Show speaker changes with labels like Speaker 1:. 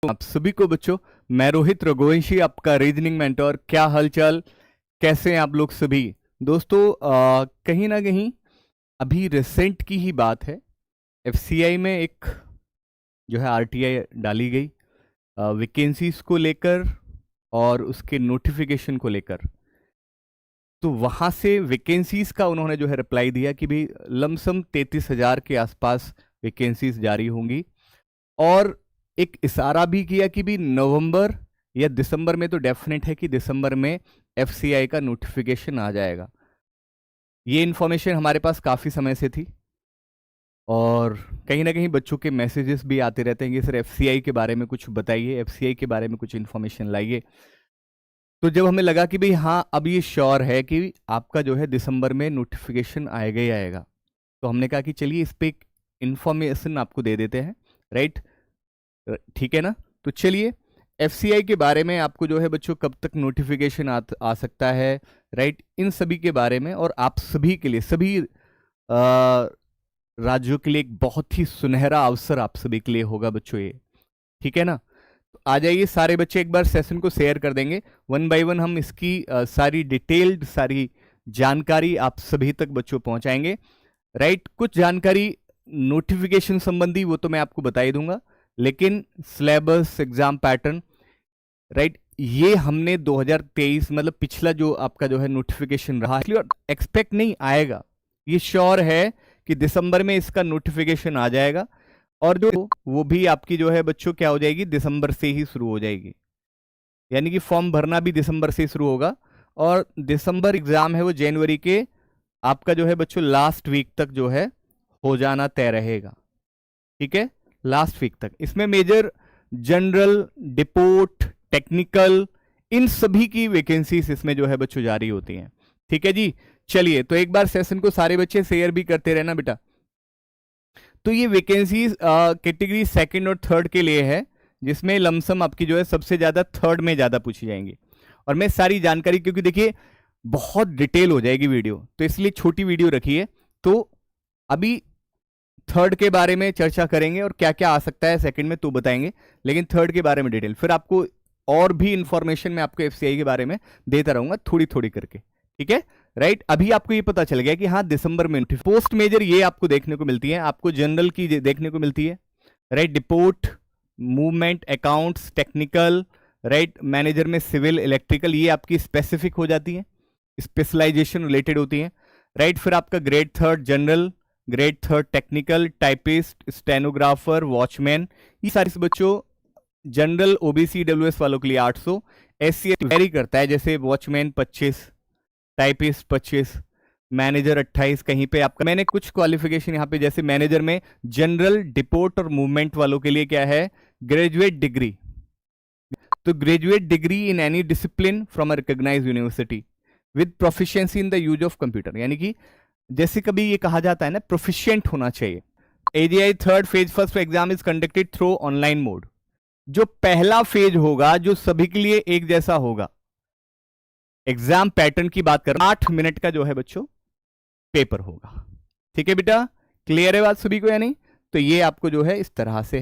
Speaker 1: आप सभी को बच्चों, मैं रोहित रघुवंशी, आपका रीजनिंग मेंटोर। क्या हालचाल, कैसे हैं आप लोग सभी दोस्तों। कहीं ना कहीं अभी रिसेंट की ही बात है, एफसीआई में एक जो है आरटीआई डाली गई वैकेंसीज को लेकर और उसके नोटिफिकेशन को लेकर। तो वहां से वैकेंसीज का उन्होंने जो है रिप्लाई दिया कि भाई लमसम 33,000 के आसपास वैकेंसीज जारी होंगी, और एक इशारा भी किया कि भी नवंबर या दिसंबर में, तो डेफिनेट है कि दिसंबर में एफसीआई का नोटिफिकेशन आ जाएगा। ये इन्फॉर्मेशन हमारे पास काफ़ी समय से थी, और कहीं ना कहीं बच्चों के मैसेजेस भी आते रहते हैं कि सर एफसीआई के बारे में कुछ बताइए, एफसीआई के बारे में कुछ इन्फॉर्मेशन लाइए। तो जब हमें लगा कि भाई हाँ, अब ये श्योर है कि आपका जो है दिसंबर में नोटिफिकेशन आएगा ही आएगा, तो हमने कहा कि चलिए इस पर एक इन्फॉर्मेशन आपको दे देते हैं। राइट, ठीक है ना। तो चलिए एफसीआई के बारे में आपको जो है बच्चों कब तक नोटिफिकेशन आ सकता है, राइट, इन सभी के बारे में, और आप सभी के लिए, सभी राज्यों के लिए एक बहुत ही सुनहरा अवसर आप सभी के लिए होगा बच्चों ये, ठीक है ना। तो आ जाइए सारे बच्चे, एक बार सेशन को शेयर कर देंगे। वन बाय वन हम इसकी सारी डिटेल्ड सारी जानकारी आप सभी तक बच्चों पहुंचाएंगे। राइट, कुछ जानकारी नोटिफिकेशन संबंधी वो तो मैं आपको बता ही दूंगा, लेकिन सिलेबस, एग्जाम पैटर्न, राइट, ये हमने 2023 मतलब पिछला जो आपका जो है नोटिफिकेशन रहा है, एक्सपेक्ट नहीं आएगा, ये श्योर है कि दिसंबर में इसका नोटिफिकेशन आ जाएगा, और जो वो भी आपकी जो है बच्चों क्या हो जाएगी, दिसंबर से ही शुरू हो जाएगी। यानी कि फॉर्म भरना भी दिसंबर से शुरू होगा, और दिसंबर एग्जाम है वो जनवरी के आपका जो है बच्चों लास्ट वीक तक जो है हो जाना तय रहेगा। ठीक है, लास्ट वीक तक। इसमें मेजर जनरल, डिपोट, टेक्निकल, इन सभी की वैकेंसीज इसमें जो है बच्चों जारी होती हैं। ठीक है जी, चलिए तो एक बार सेशन को सारे बच्चे शेयर भी करते रहना बेटा। तो ये वैकेंसीज कैटेगरी सेकंड और थर्ड के लिए है, जिसमें लमसम आपकी जो है सबसे ज्यादा थर्ड में ज्यादा पूछी जाएंगी। और मैं सारी जानकारी, क्योंकि देखिए बहुत डिटेल हो जाएगी वीडियो, तो इसलिए छोटी वीडियो रखी है। तो अभी थर्ड के बारे में चर्चा करेंगे और क्या क्या आ सकता है सेकंड में तो बताएंगे, लेकिन थर्ड के बारे में डिटेल, फिर आपको और भी इंफॉर्मेशन मैं आपको एफसीआई के बारे में देता रहूंगा थोड़ी थोड़ी करके। ठीक है, राइट। अभी आपको ये पता चल गया कि हाँ दिसंबर में पोस्ट मेजर ये आपको देखने को मिलती है, आपको जनरल की देखने को मिलती है, right, depot, movement, accounts, technical, right, manager में सिविल, इलेक्ट्रिकल, ये आपकी स्पेसिफिक हो जाती है, स्पेशलाइजेशन रिलेटेड होती है। राइट, फिर आपका grade third general, grade third technical, typist, stenographer, watchman, ये सारी बच्चों जनरल ओबीसी डब्ल्यूएस वालों के लिए 800, एससी वेरी करता है, जैसे वॉचमैन 25, टाइपिस्ट 25, मैनेजर 28, कहीं पे आपका मैंने कुछ क्वालिफिकेशन यहाँ पे, जैसे मैनेजर में जनरल, डिपोट और मूवमेंट वालों के लिए क्या है, ग्रेजुएट डिग्री। तो graduate degree in any discipline from a recognised university with proficiency in the use of computer, यानी कि जैसे कभी ये कहा जाता है ना, प्रोफिशिएंट होना चाहिए। AGI third phase first exam is conducted through online mode. जो पहला फेज होगा जो सभी के लिए एक जैसा होगा, एग्जाम पैटर्न की बात कर, 8 मिनट का जो है बच्चों पेपर होगा। ठीक है बेटा, क्लियर है बात सभी को या नहीं। तो ये आपको जो है इस तरह से